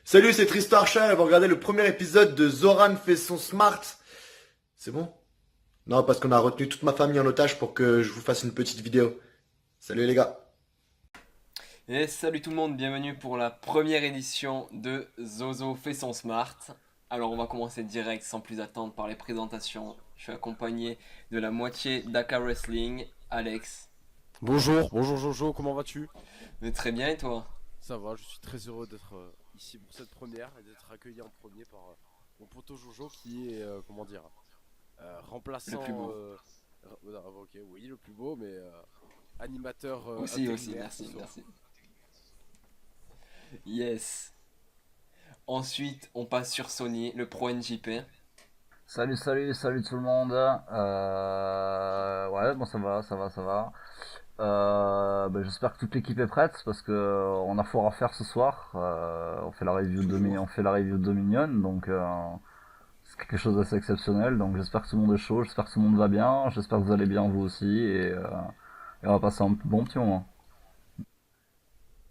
Salut, c'est Tristan Archer et vous regardez le premier épisode de Zoran fait son smart. C'est bon? Non, parce qu'on a retenu toute ma famille en otage pour que je vous fasse une petite vidéo. Salut les gars. Et salut tout le monde, bienvenue pour la première édition de Zozo fait son smart. Alors on va commencer direct sans plus attendre par les présentations. Je suis accompagné de la moitié d'Aka Wrestling, Alex. Bonjour, bonjour Jojo, comment vas-tu? Mais très bien et toi? Ça va, je suis très heureux d'être ici pour cette première et d'être accueilli en premier par mon poteau Jojo qui est, comment dire, Le plus remplaçant, beau. ok, oui, le plus beau, mais animateur Aussi, intérimaire ce merci, soir. merci. Yes. Ensuite, on passe sur Sony, le Pro NJP. Salut tout le monde. Ouais, bon ça va, ça va. J'espère que toute l'équipe est prête parce que on a fort à faire ce soir. On fait la review Toujours. on fait la review de Dominion, donc c'est quelque chose d'assez exceptionnel. Donc j'espère que tout le monde est chaud, j'espère que tout le monde va bien, j'espère que vous allez bien vous aussi et on va passer un bon petit moment.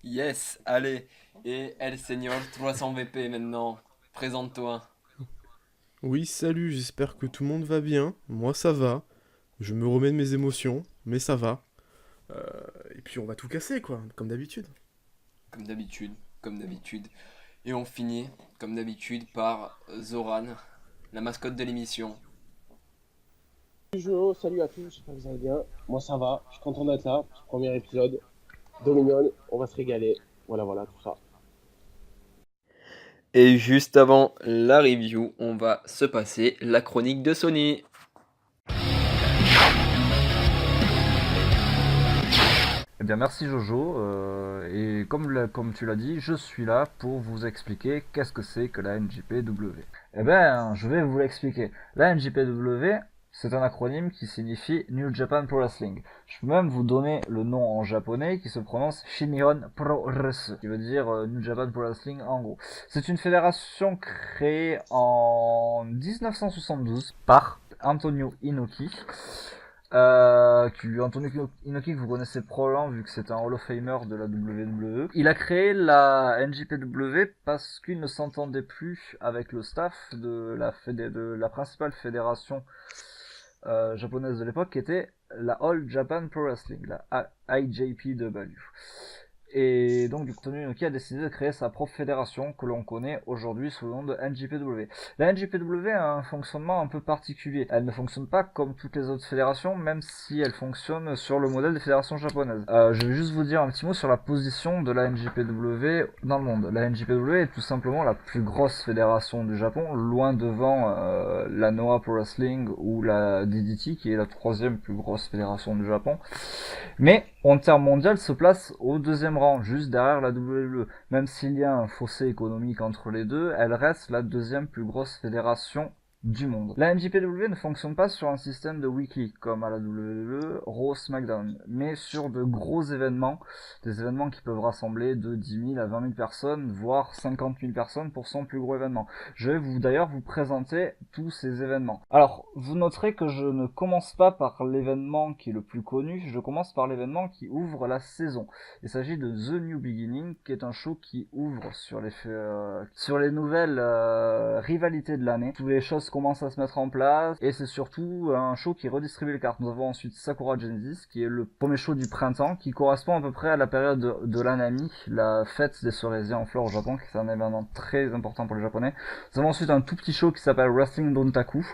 Yes, allez. Et El Senior 300 VP maintenant. Présente-toi. Oui, salut, j'espère que tout le monde va bien. Moi, ça va. Je me remets de mes émotions, mais ça va. Euh, et puis, on va tout casser, quoi, comme d'habitude. Comme d'habitude, comme d'habitude. Et on finit, comme d'habitude, par Zoran, la mascotte de l'émission. Salut Joe, salut à tous, j'espère que vous allez bien. Moi ça va, je suis content d'être là. Petit premier épisode, Dominion, on va se régaler. Voilà, tout ça. Et juste avant la review, on va se passer la chronique de Sony. Eh bien merci Jojo, et comme tu l'as dit, je suis là pour vous expliquer qu'est-ce que c'est que la NJPW. Eh bien, je vais vous l'expliquer. La NJPW, c'est un acronyme qui signifie New Japan Pro Wrestling. Je peux même vous donner le nom en japonais qui se prononce Shinihon Pro Wrestling, qui veut dire New Japan Pro Wrestling en gros. C'est une fédération créée en 1972 par Antonio Inoki. Antonio Inoki que vous connaissez probablement vu que c'est un Hall of Famer de la WWE. Il a créé la NJPW parce qu'il ne s'entendait plus avec le staff de la principale fédération japonaise de l'époque qui était la All Japan Pro Wrestling, la IJPW. Et donc du coup, Antonio Inoki a décidé de créer sa propre fédération que l'on connaît aujourd'hui sous le nom de NJPW. La NJPW a un fonctionnement un peu particulier. Elle ne fonctionne pas comme toutes les autres fédérations, même si elle fonctionne sur le modèle des fédérations japonaises. Je vais juste vous dire un petit mot sur la position de la NJPW dans le monde. La NJPW est tout simplement la plus grosse fédération du Japon, loin devant la Noah Pro Wrestling ou la DDT, qui est la troisième plus grosse fédération du Japon. Mais en termes mondial, se place au deuxième rang, juste derrière la WWE. Même s'il y a un fossé économique entre les deux, elle reste la deuxième plus grosse fédération du monde. La NJPW ne fonctionne pas sur un système de weekly comme à la WWE, Raw, SmackDown, mais sur de gros événements, des événements qui peuvent rassembler de 10 000 à 20 000 personnes, voire 50 000 personnes pour son plus gros événement. Je vais d'ailleurs vous présenter tous ces événements. Alors, vous noterez que je ne commence pas par l'événement qui est le plus connu, je commence par l'événement qui ouvre la saison. Il s'agit de The New Beginning, qui est un show qui ouvre sur les nouvelles rivalités de l'année. Toutes les choses commencent à se mettre en place, et c'est surtout un show qui redistribue les cartes. Nous avons ensuite Sakura Genesis, qui est le premier show du printemps, qui correspond à peu près à la période de l'Anami, la fête des cerisiers en fleurs au Japon, qui est un événement très important pour les Japonais. Nous avons ensuite un tout petit show qui s'appelle Wrestling Dontaku,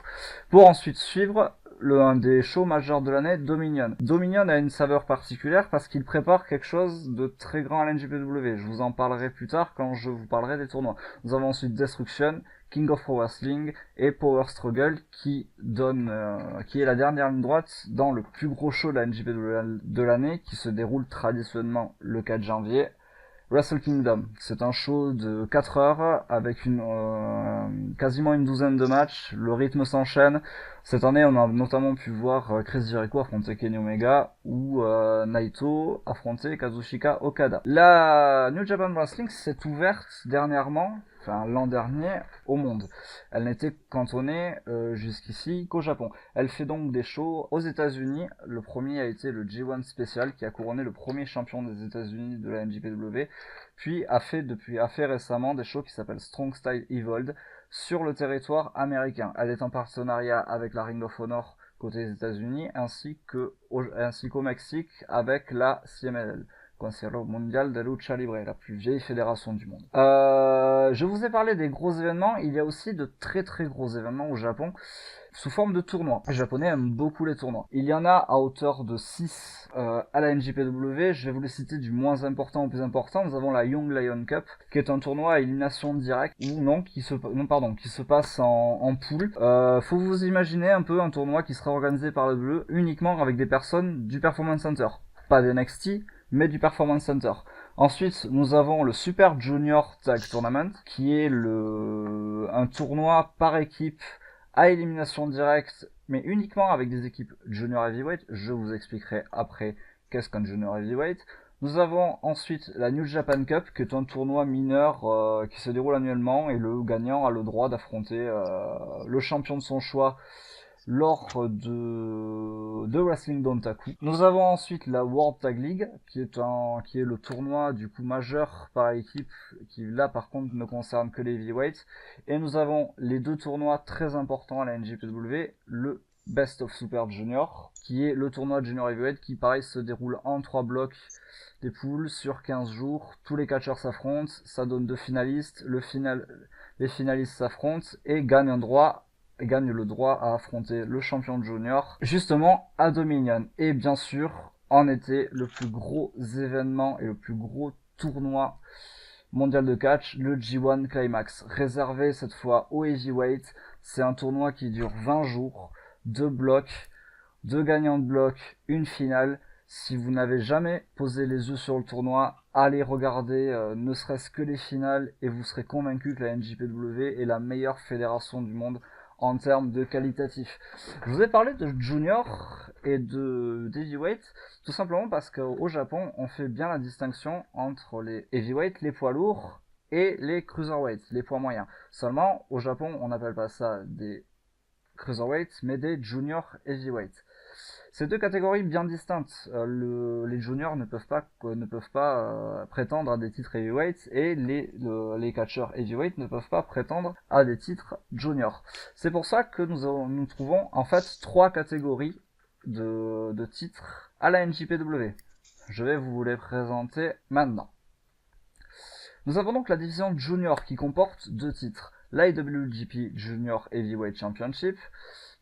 pour ensuite suivre un des shows majeurs de l'année, Dominion. Dominion a une saveur particulière parce qu'il prépare quelque chose de très grand à l'NJPW. Je vous en parlerai plus tard quand je vous parlerai des tournois. Nous avons ensuite Destruction, King of Pro Wrestling et Power Struggle qui est la dernière ligne droite dans le plus gros show de la NJPW de l'année qui se déroule traditionnellement le 4 janvier. Wrestle Kingdom, c'est un show de 4 heures avec quasiment une douzaine de matchs, le rythme s'enchaîne. Cette année, on a notamment pu voir Chris Jericho affronter Kenny Omega ou Naito affronter Kazuchika Okada. La New Japan Wrestling s'est ouverte dernièrement, l'an dernier au monde. Elle n'était cantonnée jusqu'ici qu'au Japon. Elle fait donc des shows aux États-Unis. Le premier a été le G1 Special qui a couronné le premier champion des États-Unis de la NJPW, puis a fait récemment des shows qui s'appellent Strong Style Evolved sur le territoire américain. Elle est en partenariat avec la Ring of Honor côté des États-Unis ainsi qu'au Mexique avec la CMLL. Consejo Mundial de Lucha Libre, la plus vieille fédération du monde. Je vous ai parlé des gros événements, il y a aussi de très très gros événements au Japon, sous forme de tournois. Les Japonais aiment beaucoup les tournois. Il y en a à hauteur de 6 à la NJPW, je vais vous les citer du moins important au plus important. Nous avons la Young Lion Cup, qui est un tournoi à élimination directe, qui se passe en poule. Faut vous imaginer un peu un tournoi qui sera organisé par le bleu, uniquement avec des personnes du Performance Center. Pas d'NXT, mais du Performance Center. Ensuite, nous avons le Super Junior Tag Tournament, qui est un tournoi par équipe à élimination directe, mais uniquement avec des équipes Junior Heavyweight. Je vous expliquerai après qu'est-ce qu'un Junior Heavyweight. Nous avons ensuite la New Japan Cup, qui est un tournoi mineur qui se déroule annuellement, et le gagnant a le droit d'affronter le champion de son choix lors de Wrestling Dontaku. Nous avons ensuite la World Tag League, qui est le tournoi du coup majeur par équipe, qui là par contre ne concerne que les heavyweights. Et nous avons les deux tournois très importants à la NJPW, le Best of Super Junior, qui est le tournoi de Junior Heavyweight, qui pareil se déroule en 3 blocs des poules sur 15 jours. Tous les catcheurs s'affrontent, ça donne 2 finalistes, les finalistes s'affrontent et gagnent le droit à affronter le champion junior, justement à Dominion. Et bien sûr, en été, le plus gros événement et le plus gros tournoi mondial de catch, le G1 Climax, réservé cette fois aux heavyweight. C'est un tournoi qui dure 20 jours, 2 blocs, 2 gagnants de blocs, une finale. Si vous n'avez jamais posé les yeux sur le tournoi, allez regarder ne serait-ce que les finales et vous serez convaincu que la NJPW est la meilleure fédération du monde en termes de qualitatif. Je vous ai parlé de junior et de heavyweight, tout simplement parce qu'au Japon, on fait bien la distinction entre les heavyweight, les poids lourds, et les cruiserweight, les poids moyens. Seulement, au Japon, on n'appelle pas ça des cruiserweight, mais des junior heavyweight. Ces deux catégories bien distinctes. Les juniors ne peuvent pas prétendre à des titres heavyweight et les catcheurs heavyweight ne peuvent pas prétendre à des titres juniors. C'est pour ça que nous trouvons en fait 3 catégories de titres à la NJPW. Je vais vous les présenter maintenant. Nous avons donc la division junior qui comporte 2 titres. L'IWGP Junior Heavyweight Championship,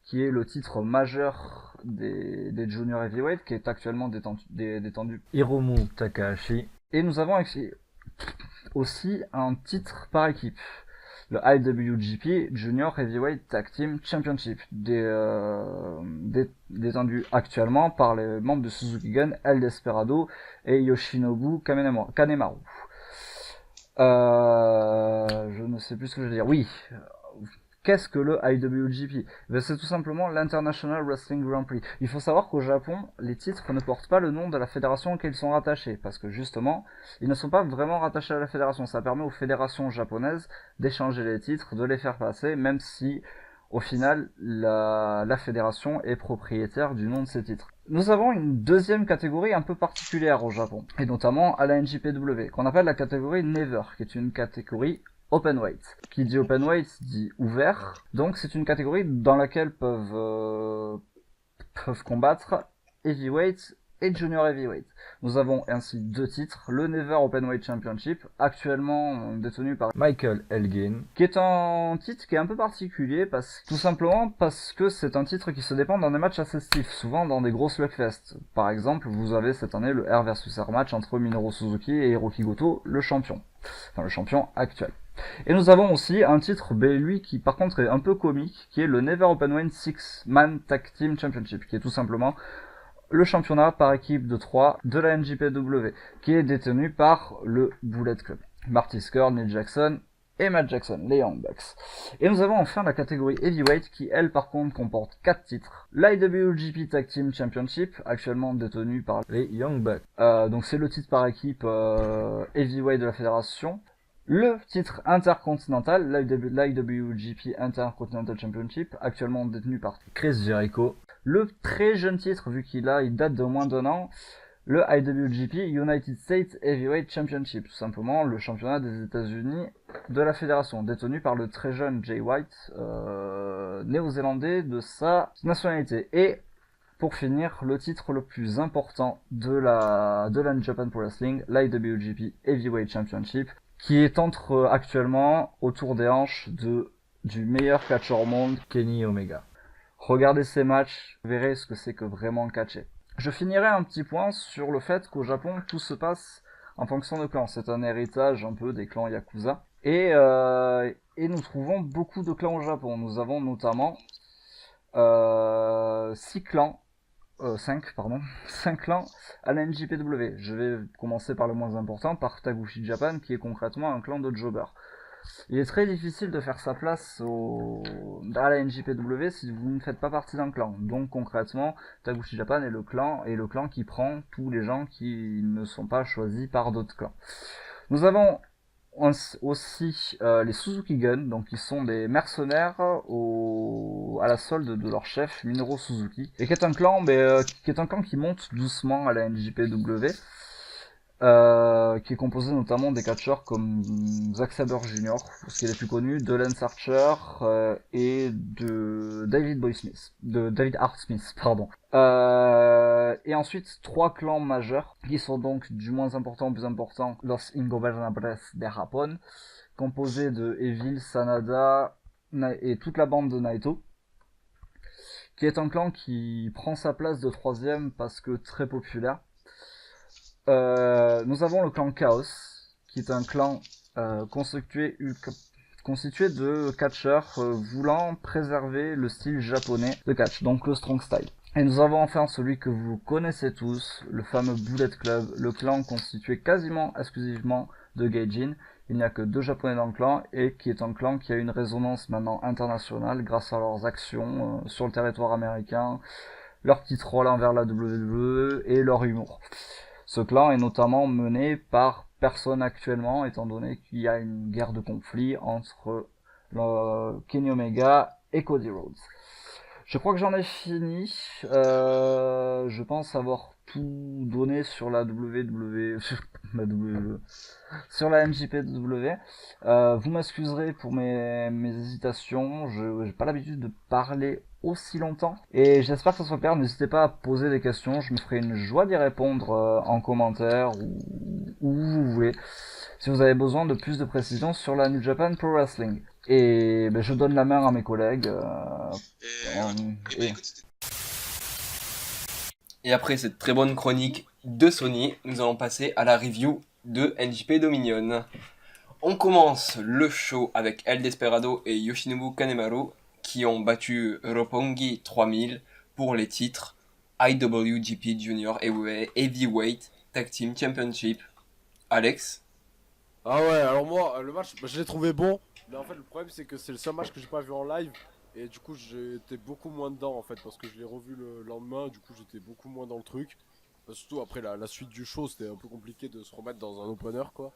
qui est le titre majeur des Junior Heavyweight, qui est actuellement détendu Hiromu Takahashi. Et nous avons aussi un titre par équipe, le IWGP Junior Heavyweight Tag Team Championship, détendu actuellement par les membres de Suzuki Gun, El Desperado et Yoshinobu Kanemaru. Je ne sais plus ce que je veux dire. Oui. Qu'est-ce que le IWGP? C'est tout simplement l'International Wrestling Grand Prix. Il faut savoir qu'au Japon, les titres ne portent pas le nom de la fédération auquel ils sont rattachés, parce que justement, ils ne sont pas vraiment rattachés à la fédération. Ça permet aux fédérations japonaises d'échanger les titres, de les faire passer, même si, au final, la fédération est propriétaire du nom de ces titres. Nous avons une deuxième catégorie un peu particulière au Japon, et notamment à la NJPW, qu'on appelle la catégorie Never, qui est une catégorie Openweight. Qui dit Openweight dit ouvert. Donc c'est une catégorie dans laquelle peuvent combattre Heavyweight et Junior Heavyweight. Nous avons ainsi 2 titres, le Never Openweight Championship, actuellement détenu par Michael Elgin, qui est un titre qui est un peu particulier, tout simplement parce que c'est un titre qui se dépend dans des matchs assez stiffs, souvent dans des grosses slugfests. Par exemple, vous avez cette année le R vs R match entre Minoru Suzuki et Hiroki Goto, le champion actuel. Et nous avons aussi un titre, lui, qui par contre est un peu comique, qui est le Never Openweight 6-Man Tag Team Championship, qui est tout simplement le championnat par équipe de 3 de la NJPW, qui est détenu par le Bullet Club. Marty Scurll, Neil Jackson et Matt Jackson, les Young Bucks. Et nous avons enfin la catégorie Heavyweight, qui elle par contre comporte 4 titres. L'IWGP Tag Team Championship, actuellement détenu par les Young Bucks. donc c'est le titre par équipe Heavyweight de la fédération. Le titre intercontinental, l'IWGP Intercontinental Championship, actuellement détenu par Chris Jericho. Le très jeune titre, vu il date de moins d'1 an, le IWGP United States Heavyweight Championship, tout simplement le championnat des États-Unis de la fédération, détenu par le très jeune Jay White, néo-zélandais de sa nationalité. Et pour finir, le titre le plus important de la New Japan Pro Wrestling, l'IWGP Heavyweight Championship, qui est actuellement autour des hanches du meilleur catcheur au monde, Kenny Omega. Regardez ces matchs, vous verrez ce que c'est que vraiment catcher. Je finirai un petit point sur le fait qu'au Japon, tout se passe en fonction de clans. C'est un héritage un peu des clans Yakuza. Et nous trouvons beaucoup de clans au Japon. Nous avons notamment 5 clans à la NJPW. Je vais commencer par le moins important, par Taguchi Japan, qui est concrètement un clan de jobbers. Il est très difficile de faire sa place à la NJPW si vous ne faites pas partie d'un clan. Donc concrètement, Taguchi Japan est le clan qui prend tous les gens qui ne sont pas choisis par d'autres clans. Nous avons aussi les Suzuki Gun, donc qui sont des mercenaires à la solde de leur chef Minoru Suzuki, et qui est un clan qui monte doucement à la NJPW. Qui est composé notamment des catcheurs comme Zack Sabre Jr., ce qui est le plus connu, de Lance Archer et de David Hart Smith, pardon. Et ensuite 3 clans majeurs qui sont donc du moins important au plus important, Los Ingobernables de Japón, composés de Evil, Sanada et toute la bande de Naito, qui est un clan qui prend sa place de 3ème parce que très populaire. Nous avons le clan Chaos, qui est un clan constitué de catcheurs voulant préserver le style japonais de catch, donc le strong style. Et nous avons enfin celui que vous connaissez tous, le fameux Bullet Club, le clan constitué quasiment exclusivement de Gaijin. Il n'y a que 2 japonais dans le clan, et qui est un clan qui a une résonance maintenant internationale grâce à leurs actions sur le territoire américain, leur petite rôle envers la WWE et leur humour. Ce clan est notamment mené par personne actuellement, étant donné qu'il y a une guerre de conflit entre Kenny Omega et Cody Rhodes. Je crois que j'en ai fini. Je pense avoir tout donné sur la sur la NJPW. Vous m'excuserez pour mes hésitations. Je n'ai pas l'habitude de parler aussi longtemps, et j'espère que ça soit clair. N'hésitez pas à poser des questions, je me ferai une joie d'y répondre en commentaire ou où vous voulez, si vous avez besoin de plus de précisions sur la New Japan Pro Wrestling. Et je donne la main à mes collègues. Et après cette très bonne chronique de Sony, nous allons passer à la review de NJP Dominion. On commence le show avec El Desperado et Yoshinobu Kanemaru, qui ont battu Roppongi 3000 pour les titres IWGP Junior Heavyweight Tag Team Championship. Alex? Ah ouais, alors moi, le match, je l'ai trouvé bon, mais en fait le problème c'est que c'est le seul match que j'ai pas vu en live, et du coup j'étais beaucoup moins dedans en fait, parce que je l'ai revu le lendemain, du coup j'étais beaucoup moins dans le truc. Surtout après la suite du show, c'était un peu compliqué de se remettre dans un opener quoi.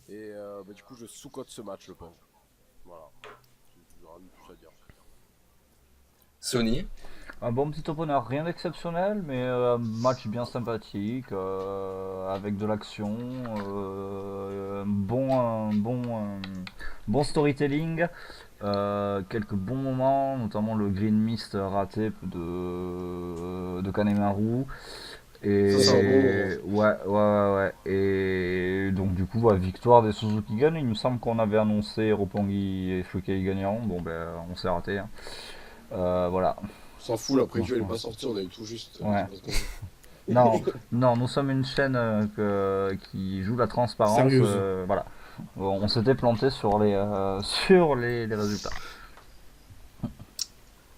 Et du coup je sous-cote ce match, je pense. Voilà, j'ai rien de plus à dire. Sony? Un bon petit opener, rien d'exceptionnel, mais un match bien sympathique, avec de l'action, bon storytelling, quelques bons moments, notamment le Green Mist raté de Kanemaru. Et ouais. Et donc du coup, victoire des Suzuki Gun. Il nous semble qu'on avait annoncé Roppongi et Fukei gagnants. Bon on s'est raté. Hein. Voilà. On s'en fout, la preview elle est pas sortie, on a eu tout juste. Ouais. Non, nous sommes une chaîne qui joue la transparence. Sérieuse. Voilà. On s'était planté sur les résultats.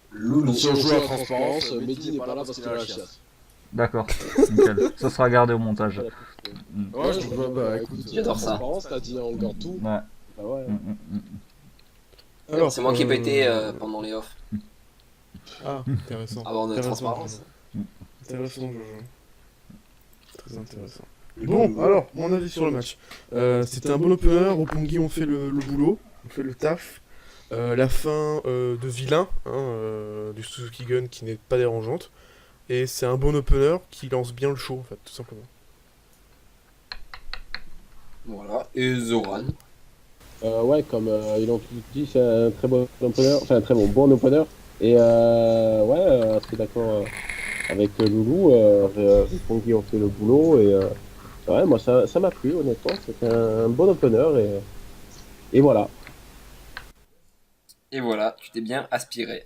Loulou. Si on joue la transparence, Mehdi n'est pas là parce qu'il a la chiasse. D'accord, nickel. Ça sera gardé au montage. Ouais, écoute, J'adore ça. transparence, t'as dit on garde tout. Ouais. Bah ouais. Alors, C'est moi qui ai pété pendant les offs, Ah, intéressant. avant de Intéressant, transparence. Jojo. Intéressant, Jojo. Très intéressant. Bon, alors, mon avis sur le match. C'était un bon opener, Roppongi ont fait le boulot, ont fait le taf. La fin de vilain, du Suzuki Gun qui n'est pas dérangeante. Et c'est un bon opener qui lance bien le show, en fait, tout simplement. Voilà. Et Zoran. Ouais, comme ils l'ont tous dit, c'est un très bon opener, enfin un très bon opener. Et ouais, assez d'accord avec Loulou, Roppongi ont fait le boulot et ouais, moi ça m'a plu honnêtement, c'était un bon opener et voilà. Et voilà, tu t'es bien aspiré.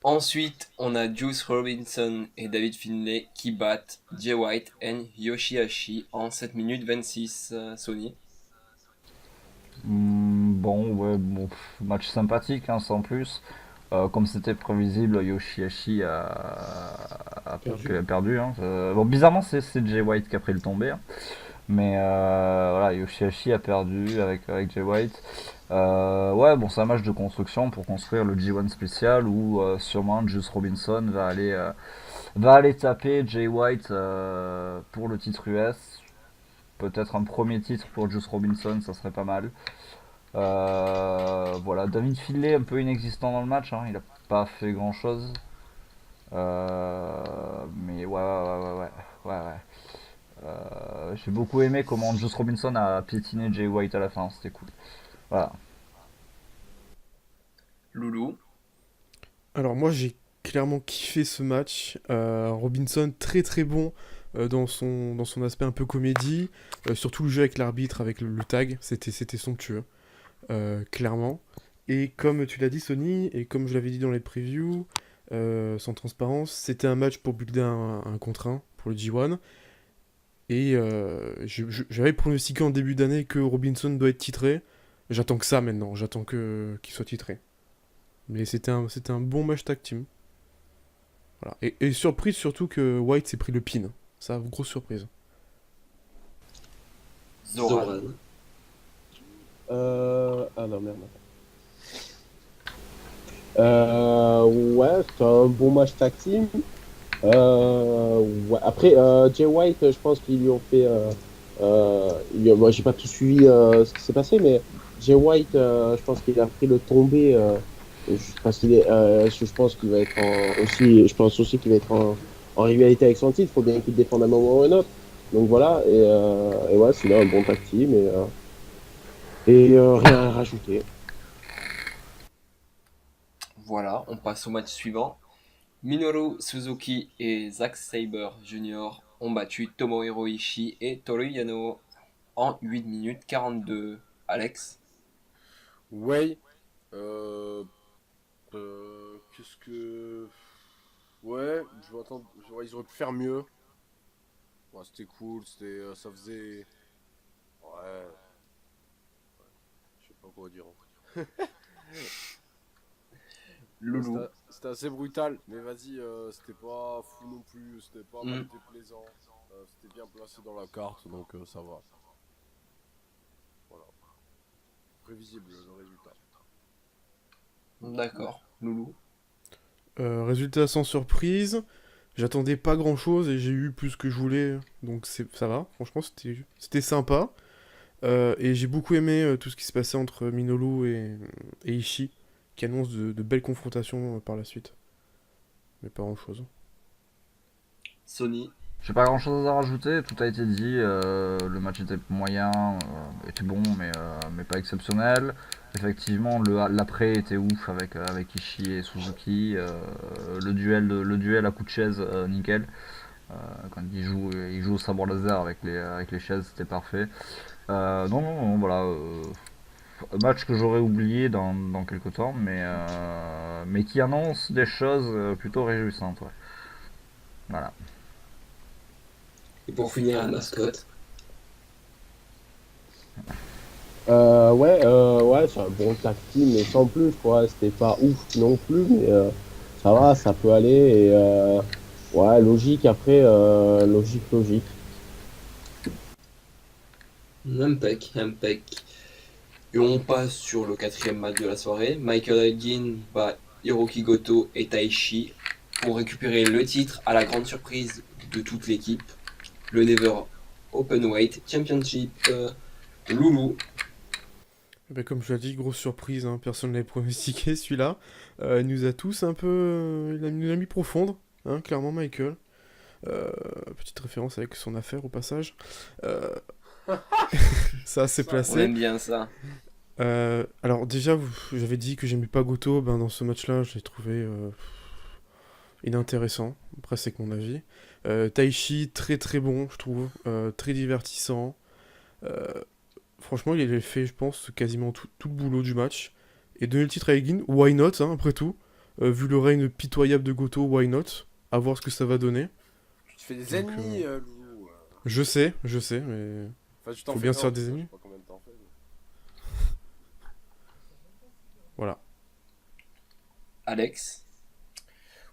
Ensuite, on a Juice Robinson et David Finlay qui battent Jay White et Yoshihashi en 7 minutes 26. Sony. Bon, ouais, bon, match sympathique, hein, sans plus. Comme c'était prévisible, Yoshihashi a perdu. Hein. Bon, bizarrement, c'est Jay White qui a pris le tombé. Hein. Mais voilà, Yoshihashi a perdu avec Jay White. Ouais, bon, c'est un match de construction pour construire le G1 spécial où sûrement Juice Robinson va aller taper Jay White pour le titre US. Peut-être un premier titre pour Juice Robinson, ça serait pas mal. Voilà, David Finlay un peu inexistant dans le match, hein, il a pas fait grand chose. Mais ouais. J'ai beaucoup aimé comment Juice Robinson a piétiné Jay White à la fin, c'était cool. Voilà. Loulou. Alors moi j'ai clairement kiffé ce match. Robinson très très bon dans son aspect un peu comédie. Surtout le jeu avec l'arbitre, avec le tag, c'était somptueux. Clairement. Et comme tu l'as dit Sony, et comme je l'avais dit dans les previews, sans transparence, c'était un match pour builder un contre 1 pour le G1. Et j'avais pronostiqué en début d'année que Robinson doit être titré. J'attends que ça maintenant, j'attends qu'il soit titré. Mais c'était un bon match tag team. Voilà. Et surprise surtout que White s'est pris le pin. Ça, grosse surprise. Zoran. Ah non, merde. Ouais, c'est un bon match tag team. Ouais. Après, Jay White, je pense qu'ils lui ont fait. Moi, j'ai pas tout suivi ce qui s'est passé, mais Jay White, je pense qu'il a pris le tombé. Parce qu'il est, je pense qu'il va être aussi. Je pense aussi qu'il va être en rivalité avec son titre. Il faut bien qu'il défende un moment ou un autre. Donc voilà. Et ouais, c'est là un bon tag team et rien à rajouter. Voilà, on passe au match suivant. Minoru Suzuki et Zack Sabre Jr. ont battu Tomohiro Ishii et Toru Yano en 8 minutes 42. Alex. Ouais. Qu'est-ce que. Ouais, je vais attendre. Ouais, ils auraient pu faire mieux. Ouais, c'était cool, ça faisait. Ouais. Je sais pas quoi dire. Loulou. C'était assez brutal, mais vas-y, c'était pas fou non plus, c'était pas mal déplaisant. C'était bien placé dans la carte, donc ça va. Voilà. Prévisible le résultat. D'accord. Loulou. Résultat sans surprise. J'attendais pas grand chose et j'ai eu plus que je voulais. Donc ça va. Franchement, c'était sympa. Et j'ai beaucoup aimé tout ce qui se passait entre Minoru et Ishii, qui annonce de belles confrontations par la suite. Mais pas grand chose. Sony. J'ai pas grand chose à rajouter, tout a été dit. Le match était moyen, était bon, mais pas exceptionnel. Effectivement, l'après était ouf avec Ishii et Suzuki. Le duel à coup de chaise, nickel. Quand il joue au sabre laser avec les chaises, c'était parfait. Non, voilà. Un match que j'aurais oublié dans quelques temps, mais qui annonce des choses plutôt réjouissantes. Ouais. Voilà. Et pour finir, la mascotte. Ouais, c'est un bon tag team, mais sans plus, quoi. C'était pas ouf non plus, mais ça va, ça peut aller. Et ouais, logique après, logique. Impec. Et on passe sur le 4e match de la soirée. Michael Elgin bat Hiroki Goto et Taichi pour récupérer le titre à la grande surprise de toute l'équipe. le Never Openweight Championship. Loulou. Ben, comme je l'ai dit, grosse surprise, hein, personne ne l'avait pronostiqué celui-là. Il nous a tous un peu. Il nous a mis profonde, hein, clairement, Michael. Petite référence avec son affaire au passage. Ça, c'est On placé. aime bien ça. Alors, déjà, j'avais dit que j'aimais pas Goto. Ben, dans ce match-là, je l'ai trouvé inintéressant. Après, c'est que mon avis. Taichi, très très bon, je trouve. Très divertissant. Franchement, il a fait, je pense, quasiment tout le boulot du match. Et donner le titre à Elgin, why not, hein, après tout. Vu le règne pitoyable de Goto, why not. À voir ce que ça va donner. Tu fais des Donc, ennemis, Loulou. Je sais, mais... Enfin, tu t'en faut fais bien un, se faire des je sais ennemis. pas combien de temps fait, mais- Voilà. Alex.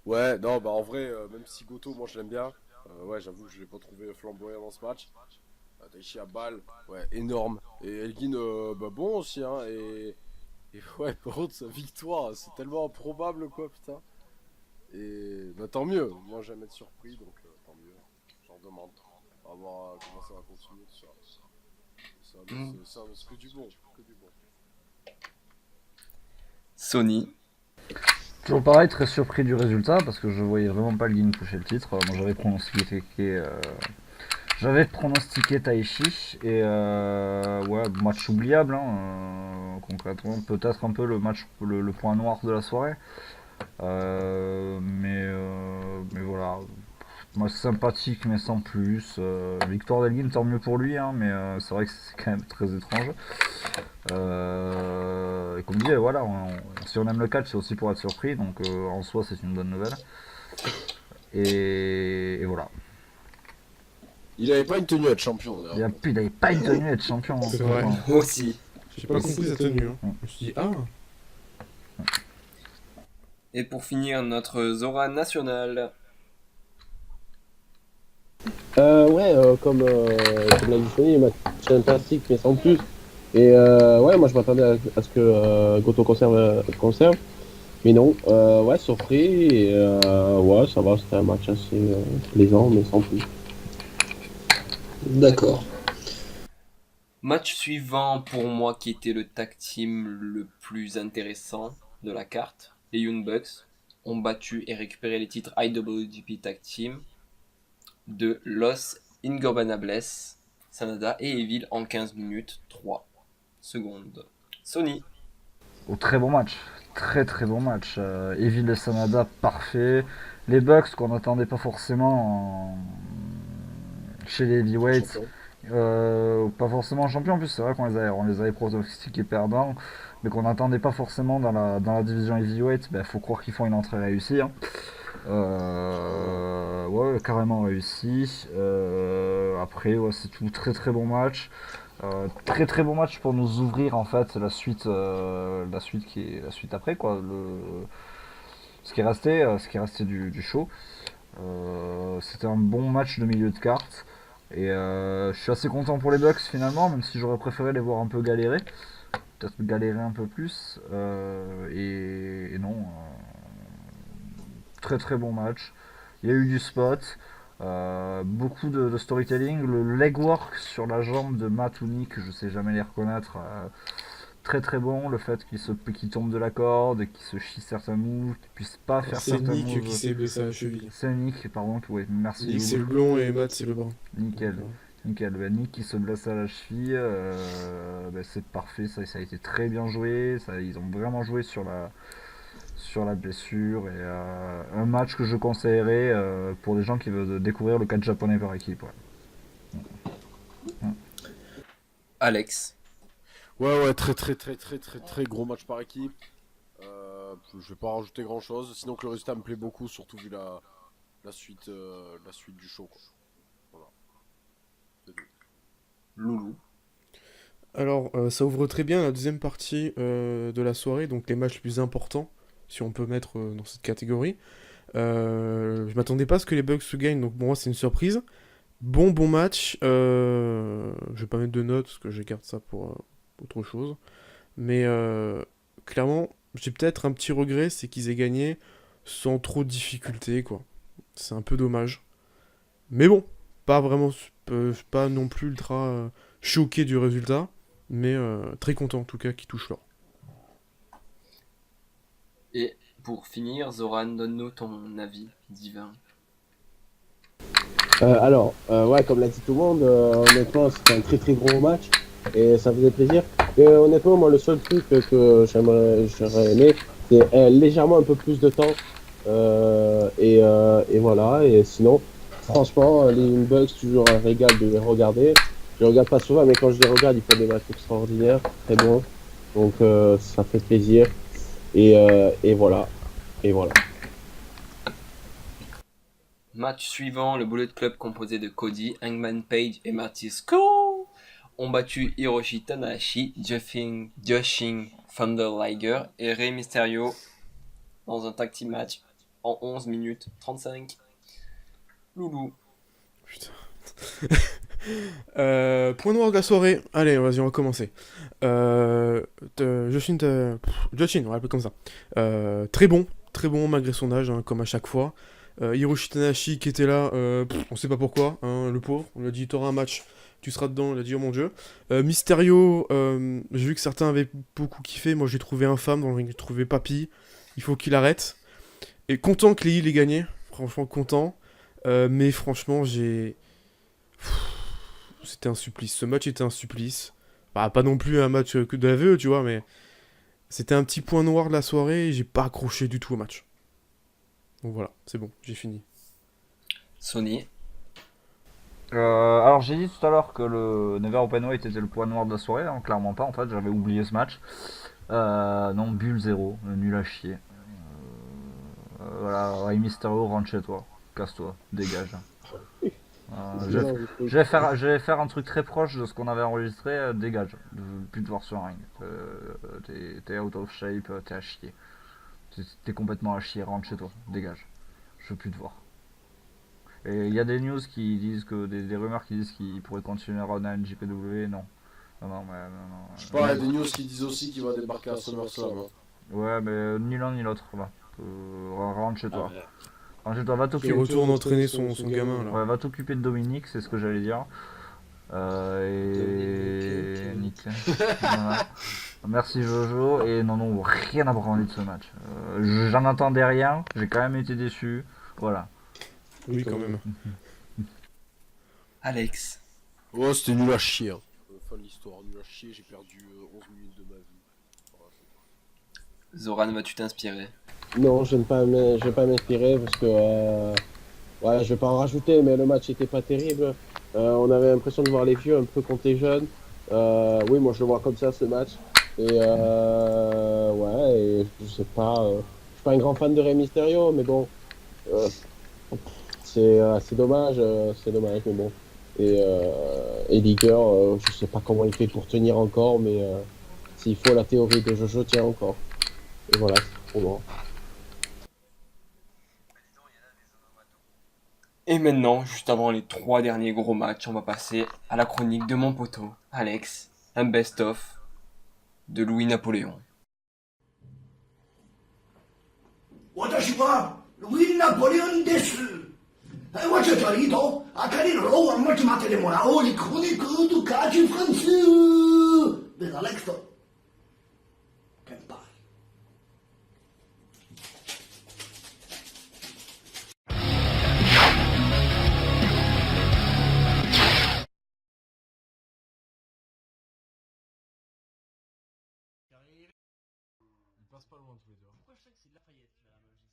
Ouais, non, bah en vrai, même si Goto, moi je l'aime bien, ouais, j'avoue que je l'ai pas trouvé flamboyant dans ce match. Taichi à balle, ouais, énorme. Et Elgin, bah bon aussi, hein, et ouais, par contre, sa victoire, c'est tellement improbable, quoi, putain. Et bah tant mieux, moi j'aime être surpris, donc tant mieux. J'en demande. On va voir comment ça va continuer, tout ça. C'est que du bon, que du bon. Sony. Toujours pareil, très surpris du résultat parce que je voyais vraiment pas le Guin toucher le titre. Moi j'avais pronostiqué Taichi et ouais, match oubliable, hein, concrètement. Peut-être un peu le match, le point noir de la soirée. Mais voilà. Moi, c'est sympathique, mais sans plus. Victoire d'Elgin, tant mieux pour lui, hein, mais c'est vrai que c'est quand même très étrange. Et comme dit, voilà, si on aime le catch, c'est aussi pour être surpris, donc en soi, c'est une bonne nouvelle. Et voilà. Il avait pas une tenue à être champion, d'ailleurs. Il n'avait pas une tenue à être champion. C'est vrai. Enfin, Moi aussi. J'ai pas compris sa tenue. Hein. Je me suis dit, ah, Et pour finir, notre Zora national. Ouais, comme l'a dit Sony, match fantastique, mais sans plus. Et ouais, moi je m'attendais à ce que Goto conserve. Mais non, ouais, surpris. Et ouais, ça va, c'était un match assez plaisant, mais sans plus. D'accord. Match suivant pour moi qui était le tag team le plus intéressant de la carte. Les Young Bucks ont battu et récupéré les titres IWGP Tag Team de Los Ingobernables, Sanada et Evil en 15 minutes 3 secondes. Sony. très bon match. Très très bon match. Evil et Sanada, parfait. Les Bucks qu'on n'attendait pas forcément chez les heavyweights. Champion. Pas forcément champion en plus, c'est vrai on les avait pronostiqués perdants, mais qu'on n'attendait pas forcément dans la division heavyweight. Faut croire qu'ils font une entrée réussie. Hein. Ouais, carrément réussi. Après, ouais, c'est tout très très bon match. Très très bon match pour nous ouvrir en fait la suite qui est la suite après quoi. Ce qui est resté du show. C'était un bon match de milieu de carte. Et je suis assez content pour les Bucks finalement, même si j'aurais préféré les voir un peu galérer. Peut-être galérer un peu plus. Et non. Très très bon match. Il y a eu du spot. Beaucoup de storytelling. Le legwork sur la jambe de Matt ou Nick, je sais jamais les reconnaître. Très très bon. Le fait qu'il tombe de la corde, qu'il se chie certains moves, qu'il puisse pas faire c'est certains Nick moves. qui s'est blessé à la cheville. C'est Nick, pardon. Oui, merci. Nick c'est le blond et Matt c'est le brun. Nickel. Nickel. Nick qui se blesse à la cheville, c'est parfait. Ça a été très bien joué. Ils ont vraiment joué sur la blessure. Et un match que je conseillerais pour des gens qui veulent découvrir le catch japonais par équipe. Ouais. Alex. Ouais, très gros match par équipe. Je vais pas rajouter grand chose, sinon que le résultat me plaît beaucoup, surtout vu la suite du show, quoi. Voilà. C'est tout. Loulou. Alors, ça ouvre très bien la deuxième partie de la soirée, donc les matchs les plus importants, si on peut mettre dans cette catégorie. Je m'attendais pas à ce que les Bucks se gagnent, donc pour moi c'est une surprise. Bon match. Je vais pas mettre de notes parce que je garde ça pour autre chose. Mais clairement, j'ai peut-être un petit regret, c'est qu'ils aient gagné sans trop de difficultés, quoi. C'est un peu dommage. Mais bon, pas vraiment, pas non plus ultra choqué du résultat, mais très content en tout cas qu'il touche l'or. Et pour finir, Zoran, donne-nous ton avis divin. Ouais, comme l'a dit tout le monde, honnêtement, c'était un très très gros match et ça faisait plaisir. Et honnêtement, moi, le seul truc que j'aurais aimé, c'est légèrement un peu plus de temps. Et voilà. Et sinon, franchement, les Young Bucks, toujours un régal de les regarder. Je les regarde pas souvent, mais quand je les regarde, ils font des matchs extraordinaires, très bons. Donc, ça fait plaisir. Et voilà. Et voilà. Match suivant, le Bullet Club composé de Cody, Hangman Page et Marty Scurll ont battu Hiroshi Tanahashi, Joshing Thunder Liger et Rey Mysterio dans un tag team match en 11 minutes 35. Loulou. Putain. Point noir de la soirée. Allez, vas-y, on va commencer. Joshin, Joshin, on va l'appeler comme ça. Très bon malgré son âge, hein, comme à chaque fois. Hiroshi Tanahashi qui était là, on sait pas pourquoi, hein, le pauvre. On lui a dit t'auras un match, tu seras dedans. Il a dit oh mon dieu. Mysterio, j'ai vu que certains avaient beaucoup kiffé. Moi j'ai trouvé infâme, dans le ring, j'ai trouvé papy. Il faut qu'il arrête. Et content que les Heels aient gagné. Franchement content. Mais franchement c'était un supplice. Ce match était un supplice. Bah, pas non plus un match que de la VE, tu vois, mais c'était un petit point noir de la soirée et j'ai pas accroché du tout au match. Donc voilà, c'est bon, j'ai fini. Sony. Alors j'ai dit tout à l'heure que le Never Open Weight était le point noir de la soirée, hein, clairement pas en fait, j'avais oublié ce match. Non, Bull 0, nul à chier. Voilà, Rey Mysterio, rentre chez toi, casse-toi, dégage. Je vais faire un truc très proche de ce qu'on avait enregistré, dégage. Je veux plus te voir sur un ring. T'es out of shape, t'es à chier. T'es complètement à chier, rentre chez toi, dégage. Je veux plus te voir. Et il y a des news qui disent que des rumeurs qui disent qu'il pourrait continuer à runner à NJPW, non. Non, non. Je sais pas, il y a des news qui disent aussi qu'il va débarquer à SummerSlam. Hein. Ouais, mais ni l'un ni l'autre, va. Rentre chez toi. Ah, ouais. Rentre chez toi, va Qui t'occuper. retourne entraîner son gamin là. Ouais, va t'occuper de Dominique, c'est ce que j'allais dire. Et Nick. Voilà. Merci Jojo. Et non, rien à branler de ce match. J'en attendais rien, j'ai quand même été déçu. Voilà. Oui, quand même. Alex. Ouais, c'était nul à chier. Hein. Fin de l'histoire, nul à chier, j'ai perdu 11 minutes de ma vie. Voilà, Zoran, vas-tu t'inspirer? Non, je vais pas m'inspirer parce que ouais, je vais pas en rajouter, mais le match était pas terrible. On avait l'impression de voir les vieux un peu contre les jeunes. Oui, moi je le vois comme ça ce match. Et ouais, et je sais pas, je suis pas un grand fan de Rey Mysterio, mais bon, euh, c'est dommage, mais bon. Et Liger, je sais pas comment il fait pour tenir encore, mais s'il faut la théorie de Jojo tient encore. Et voilà, c'est pour moi. Et maintenant, juste avant les 3 derniers gros matchs, on va passer à la chronique de mon poteau, Alex, un best-of de Louis-Napoléon. 私はルイ・ナポレオンです。我这里头啊，看你老王们去马特里莫拉，我一口那个都感觉粉丝，为啥来个？干吧。Ils passent pas loin tous les deux. Pourquoi je sais que c'est de Lafayette qui va la manger cette...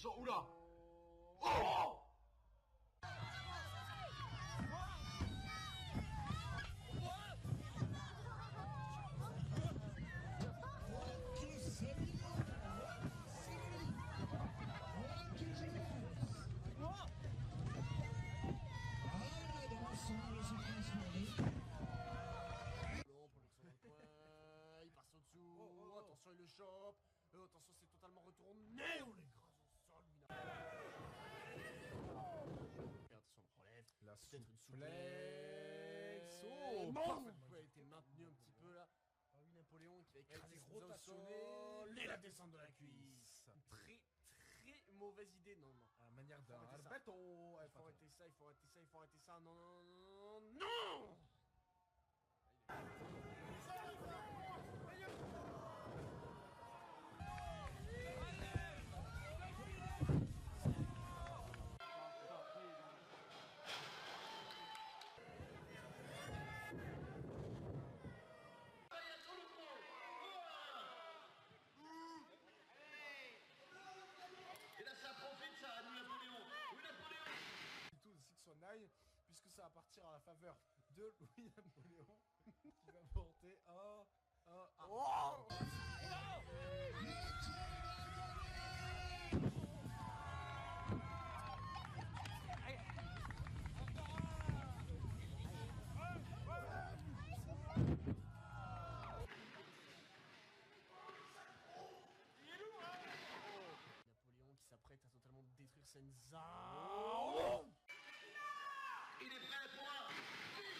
attention, oula. Oh. Il passe au-dessous. Attention, il le chope. Attention, c'est totalement retourné. On l'écrase au sol. Et attention, on relève. Peut-être une souplesse. Oh, bon. Il a été maintenu un petit peu là. Ah oui, Napoléon qui va écraser rotationné. Et la descente de la cuisse. Très, très mauvaise idée. Non, non. À la manière d'un Alberto. Il faut arrêter ça, il faut arrêter ça, il faut arrêter ça. Non, non, non, non. Tout aussi que son aille, puisque ça va partir à la faveur de Louis-Napoléon qui va porter un... Oh. Napoléon qui s'apprête à totalement détruire Senza. Oh. Il est prêt pour un...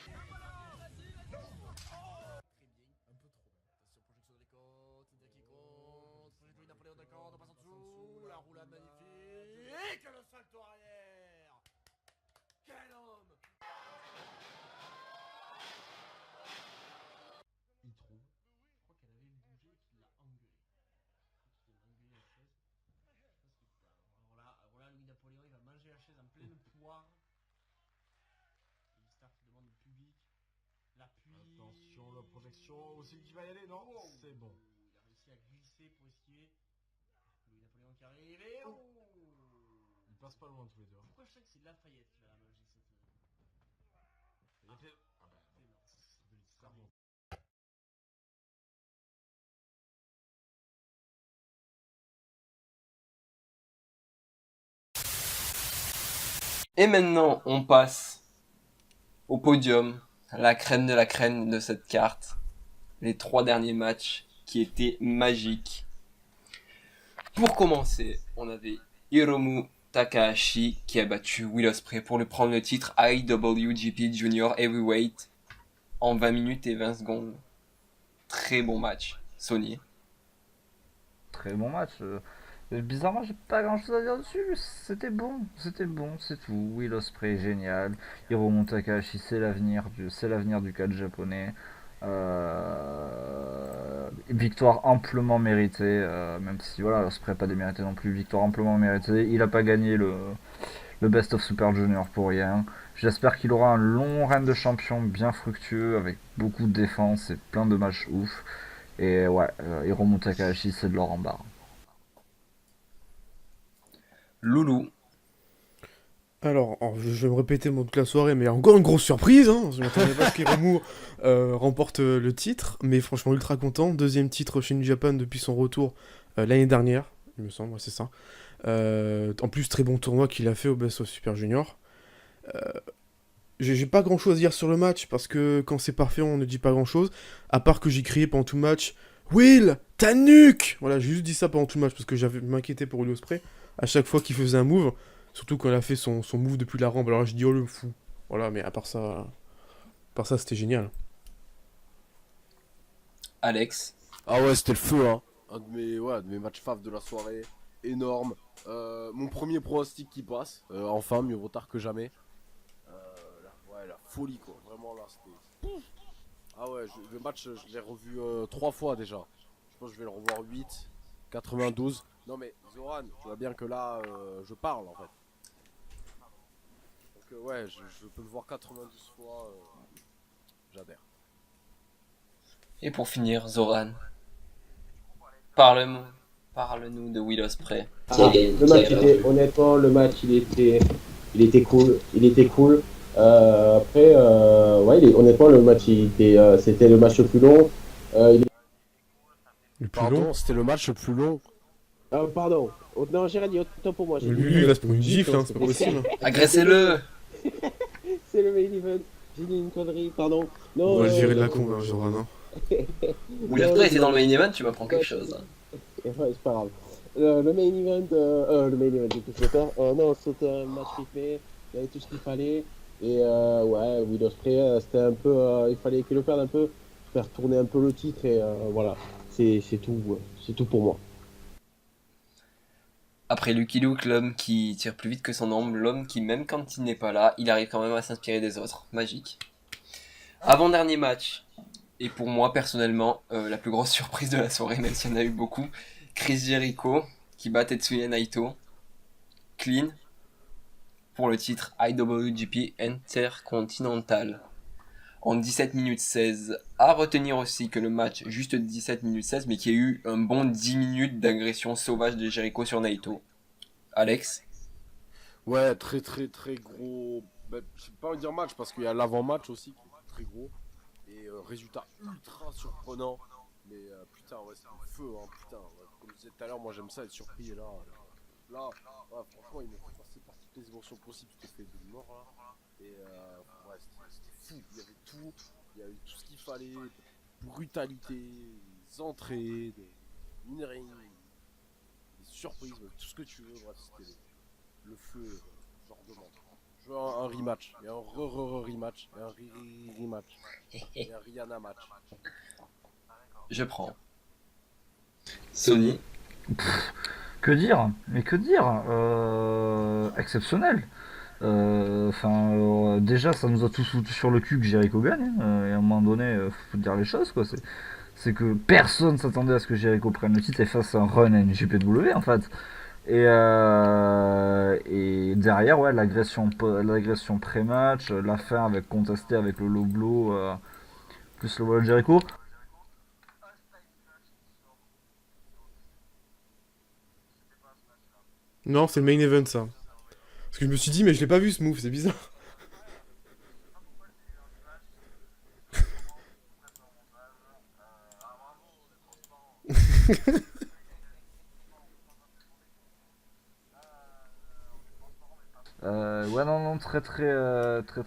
Très bien, un peu trop. Attention, projection de les côtes, Inter qui compte, projection de Napoléon d'accord, on passe en dessous, la roulade magnifique, et que le salto arrière. Quel homme. Il trouve, je crois qu'elle avait bougé et qu'il l'a engueulé. Je crois qu'il l'a engueulé la chaise. Je sais pas ce qu'il fait. Alors là, Louis-Napoléon, il va manger la chaise en pleine poire. Star qui demande au public l'appui. Attention, la projection aussi qui va y aller, non? Oh. C'est bon. Il a réussi à glisser pour esquiver. Louis-Napoléon qui arrive et oh. Ils passent pas loin tous les deux. Pourquoi je sais que c'est Lafayette qui va la manger cette... Il a fait... Ah bah non, c'est de l'histoire. Et maintenant, on passe au podium, la crème de la crème de cette carte. Les 3 derniers matchs qui étaient magiques. Pour commencer, on avait Hiromu Takahashi qui a battu Will Ospreay pour lui prendre le titre IWGP Junior Heavyweight en 20 minutes et 20 secondes. Très bon match, Sony. Très bon match. Bizarrement, j'ai pas grand chose à dire dessus. C'était bon, c'est tout. Will Ospreay, génial. Hiromu Takahashi, c'est l'avenir du catch japonais. Victoire amplement méritée, même si voilà, Ospreay n'a pas démérité non plus. Victoire amplement méritée. Il a pas gagné le Best of Super Junior pour rien. J'espère qu'il aura un long règne de champion bien fructueux avec beaucoup de défense et plein de matchs ouf. Et ouais, Hiromu Takahashi, c'est de l'or en barre. Loulou. Alors, je vais me répéter toute la soirée, mais encore une grosse surprise, hein. Je m'attendais pas à ce qu'Hiromu remporte le titre, mais franchement ultra content. 2e titre chez New Japan depuis son retour l'année dernière, il me semble, ouais, c'est ça. En plus, très bon tournoi qu'il a fait au Best of Super Junior. J'ai pas grand chose à dire sur le match, parce que quand c'est parfait, on ne dit pas grand chose, à part que j'ai crié pendant tout le match « Will, ta nuque !» Voilà, j'ai juste dit ça pendant tout le match, parce que j'avais m'inquiété pour Will Ospreay, à chaque fois qu'il faisait un move. Surtout quand elle a fait son move depuis la rampe, alors là, je dis oh le fou. Voilà, mais à part ça c'était génial. Alex. Ah ouais, c'était le feu, hein. Un de mes matchs faves de la soirée. Énorme. Mon premier pronostic qui passe. Enfin, mieux vaut tard que jamais. La folie, quoi. Vraiment, là, c'était... Ah ouais, le match, je l'ai revu 3 fois déjà. Je pense que je vais le revoir 8, 92. Non mais, Zoran, tu vois bien que là, je parle, en fait. Donc ouais, je peux le voir 92 fois. J'adhère. Et pour finir, Zoran. Parle-moi Parle-nous de Will Ospreay. Le match était, honnêtement, il était cool. Après, honnêtement, le match, c'était le match le plus long. Le plus Pardon, long. c'était le match le plus long. Pardon. Oh, non, j'ai rien dit, autant pour moi. Lui, il a pris une gifle, hein, c'est pas possible. Agressez-le! C'est le main event. J'ai dit une connerie, pardon. Non. On va le gérer de la con, hein, Zoran. Hein. Will Ospreay était dans le main event, tu m'apprends quelque chose. Ouais, c'est pas grave. Le main event, j'ai tout fait peur. Non, c'était un match rythmé, il y avait tout ce qu'il fallait. Et ouais, Will Ospreay, c'était un peu, il fallait qu'il le perde un peu, faire tourner un peu le titre et voilà, c'est tout pour moi. Après Lucky Luke, l'homme qui tire plus vite que son ombre, l'homme qui, même quand il n'est pas là, il arrive quand même à s'inspirer des autres. Magique. Avant-dernier match, et pour moi personnellement, la plus grosse surprise de la soirée, même s'il y en a eu beaucoup, Chris Jericho qui bat Tetsuya Naito. Clean. Pour le titre IWGP Intercontinental. En 17 minutes 16. À retenir aussi que le match, juste 17 minutes 16, mais qu'il y a eu un bon 10 minutes d'agression sauvage de Jericho sur Naito. Alex? Ouais, très gros. Ben, je vais pas dire match parce qu'il y a l'avant-match aussi qui est très gros. Et résultat ultra surprenant. Mais putain, ouais, c'est du feu, hein, putain. Ouais. Comme je disais tout à l'heure, moi j'aime ça être surpris. Et là, ouais, franchement, il m'a fait passer par toutes les émotions possibles. J'étais fait de mort là. Et ouais, c'était fou. Il y avait tout. Il y avait tout ce qu'il fallait. Brutalité, des entrées, des in-ring, des surprises, tout ce que tu veux. Bref, c'était le feu, genre de demande. Je veux un rematch, et un rematch, et un rematch, et un Rihanna match. Je prends. Sony? Que dire? Mais que dire? Exceptionnel. Déjà, ça nous a tous foutu sur le cul que Jericho gagne. Et à un moment donné, faut dire les choses, quoi. C'est que personne s'attendait à ce que Jericho prenne le titre et fasse un run à une GPW, en fait. Et derrière, ouais, l'agression pré-match, la fin avec contesté avec le low blow, plus le wall Jericho. Non, c'est le main event, ça. Parce que je me suis dit, mais je l'ai pas vu ce move, c'est bizarre. Ouais, non, très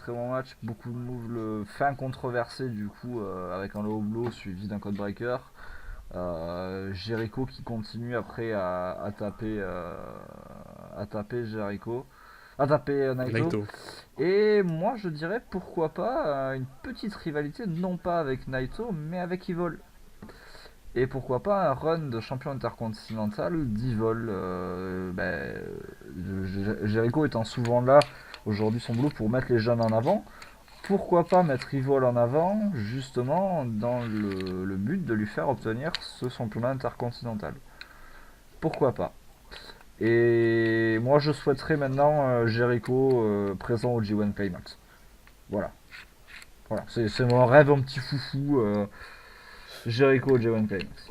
bon match, beaucoup de moves, le fin controversé du coup, avec un low blow suivi d'un code breaker. Jericho qui continue après à taper Jericho, à taper Naito. Naito. Et moi je dirais pourquoi pas une petite rivalité, non pas avec Naito, mais avec Evil. Et pourquoi pas un run de champion intercontinental d'Evil. Jericho étant souvent là, aujourd'hui son boulot pour mettre les jeunes en avant. Pourquoi pas mettre Evil en avant, justement, dans le but de lui faire obtenir ce championnat intercontinental. Pourquoi pas. Et moi je souhaiterais maintenant Jericho présent au G1 Climax. Voilà. C'est mon rêve, un petit foufou. Jericho au G1 Climax.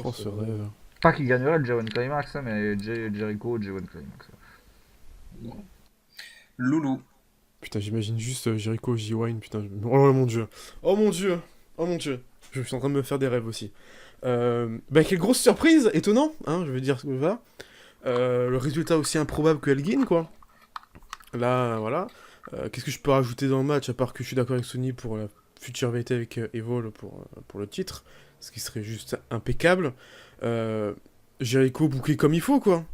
Oh, ce rêve. Pas qu'il gagnerait le G1 Climax, hein, mais Jericho au G1 Climax. Loulou. Putain, j'imagine juste Jericho J-Wine, putain. Oh mon dieu. Oh mon dieu. Oh mon dieu. Je suis en train de me faire des rêves aussi. Quelle grosse surprise, étonnant, hein, je veux dire, voilà. Le résultat aussi improbable que Elgin, quoi. Là, voilà. Qu'est-ce que je peux rajouter dans le match, à part que je suis d'accord avec Sony pour la future rivalité avec Evil pour le titre, ce qui serait juste impeccable. Jericho booké comme il faut, quoi.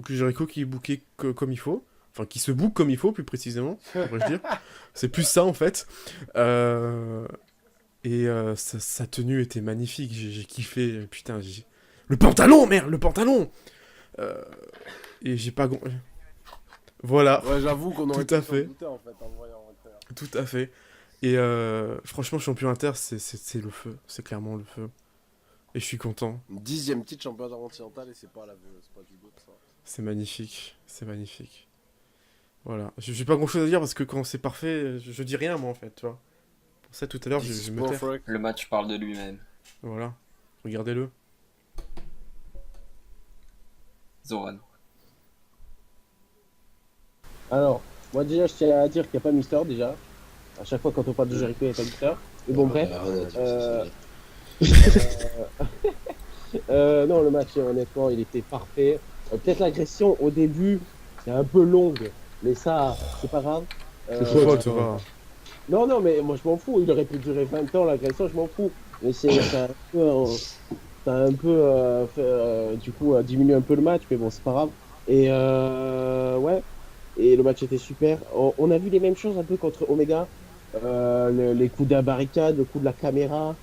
Jericho qui est booké comme il faut. Enfin, qui se book comme il faut, plus précisément, devrais-je dire. C'est plus ça, en fait. Sa tenue était magnifique, j'ai kiffé. Putain, le pantalon, merde, le pantalon. Et j'ai pas... Voilà. Ouais, j'avoue qu'on aurait Tout à pu fait. s'en douter, en fait, en voyant Inter. Tout à fait. Et franchement, champion inter, c'est le feu. C'est clairement le feu. Et je suis content. Une 10e titre champion intercontinental et c'est pas du doute, ça. C'est magnifique. C'est magnifique. Voilà. J'ai pas grand chose à dire parce que quand c'est parfait, je dis rien, moi, en fait, tu vois. Pour ça, tout à l'heure, je me tais. Le match parle de lui-même. Voilà. Regardez-le. Zoran. Alors, moi déjà, je tiens à dire qu'il n'y a pas Mister déjà. À chaque fois quand on parle de Jericho, il n'y a pas Mister. Mais bon, bref. Non, le match, honnêtement, il était parfait. Peut-être l'agression au début, c'est un peu longue, mais ça, c'est pas grave. C'est faute, ça va. Non, non, mais moi je m'en fous. Il aurait pu durer 20 ans l'agression, je m'en fous. Mais ça a un peu du coup diminué un peu le match, mais bon, c'est pas grave. Et ouais, et le match était super. On a vu les mêmes choses un peu contre Omega. Les coups de la barricade, le coup de la caméra,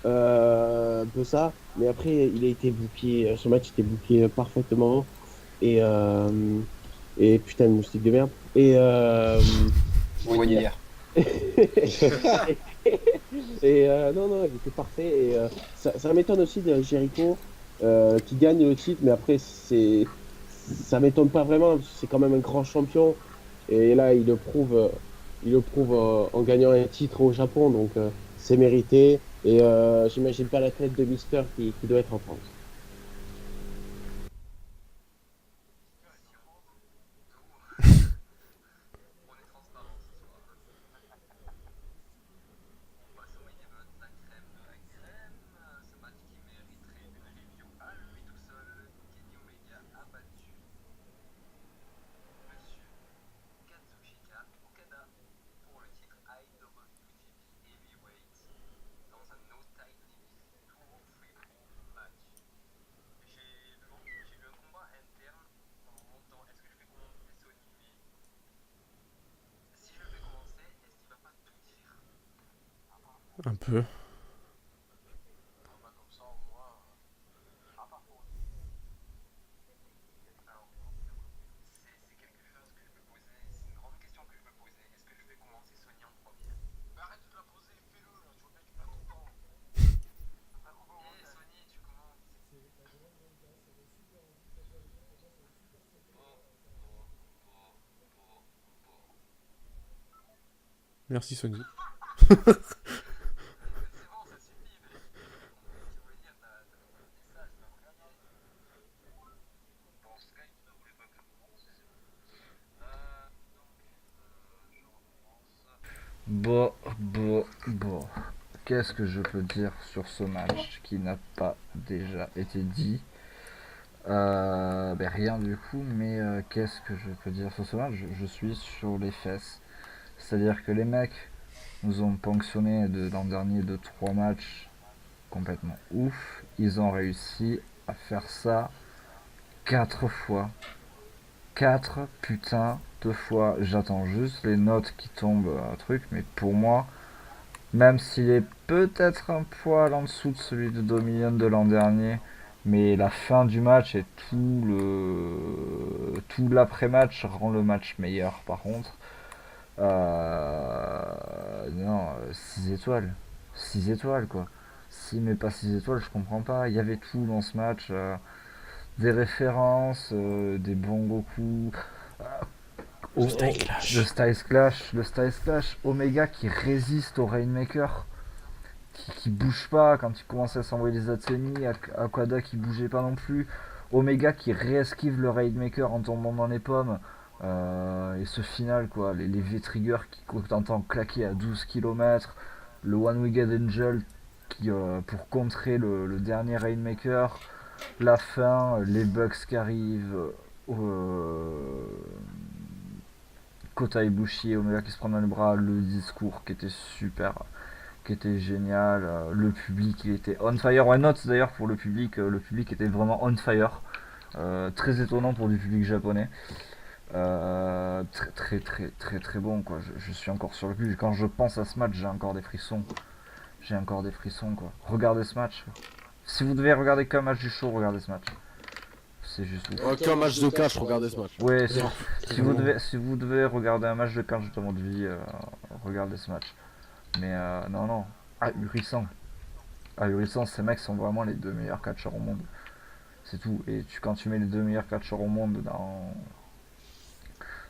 un peu ça. Mais après, il a été booké. Ce match était booké parfaitement. Et, putain, de moustique de merde. Wagner. Non, non, il était parfait. Et ça m'étonne aussi de Jericho qui gagne le titre, mais après, ça m'étonne pas vraiment. C'est quand même un grand champion. Et là, il le prouve en gagnant un titre au Japon, donc c'est mérité. Et j'imagine pas la tête de Mister qui doit être en France. Un peu. Merci Sony. Bon. Qu'est-ce que je peux dire sur ce match qui n'a pas déjà été dit? Rien du coup, mais qu'est-ce que je peux dire sur ce match? Je suis sur les fesses. C'est-à-dire que les mecs nous ont ponctionné de l'an dernier de 3 matchs complètement ouf. Ils ont réussi à faire ça 4 fois. 4 putains de fois. J'attends juste les notes qui tombent à truc, mais pour moi, même s'il est peut-être un poil en dessous de celui de Dominion de l'an dernier, mais la fin du match et tout l'après-match rend le match meilleur par contre. Non, 6 étoiles. 6 étoiles quoi. S'il met pas 6 étoiles, je comprends pas. Il y avait tout dans ce match. Des références, des bons Goku. Le Style Clash. Omega qui résiste au Rainmaker. Qui bouge pas quand il commençait à s'envoyer des Atsemi. Aquada qui bougeait pas non plus. Omega qui réesquive le Rainmaker en tombant dans les pommes. Et ce final quoi, les V-Trigger qui t'entends claquer à 12 km, le One Winged Angel qui pour contrer le dernier Rainmaker, la fin, les bugs qui arrivent, Kota Ibushi et Omega qui se prennent dans les bras, le discours qui était super, qui était génial, le public il était on fire, why not d'ailleurs pour le public était vraiment on fire, très étonnant pour du public japonais. Très bon quoi. Je suis encore sur le cul. Quand je pense à ce match, j'ai encore des frissons quoi. Regardez ce match. Si vous devez regarder qu'un match du show, regardez ce match. C'est juste ouf. Aucun match de catch, regardez ce match. Ouais, si vous devez regarder un match de catch dans votre vie, regardez ce match. Mais non. Ahurissant, ces mecs sont vraiment les 2 meilleurs catcheurs au monde. C'est tout. Et quand tu mets les 2 meilleurs catcheurs au monde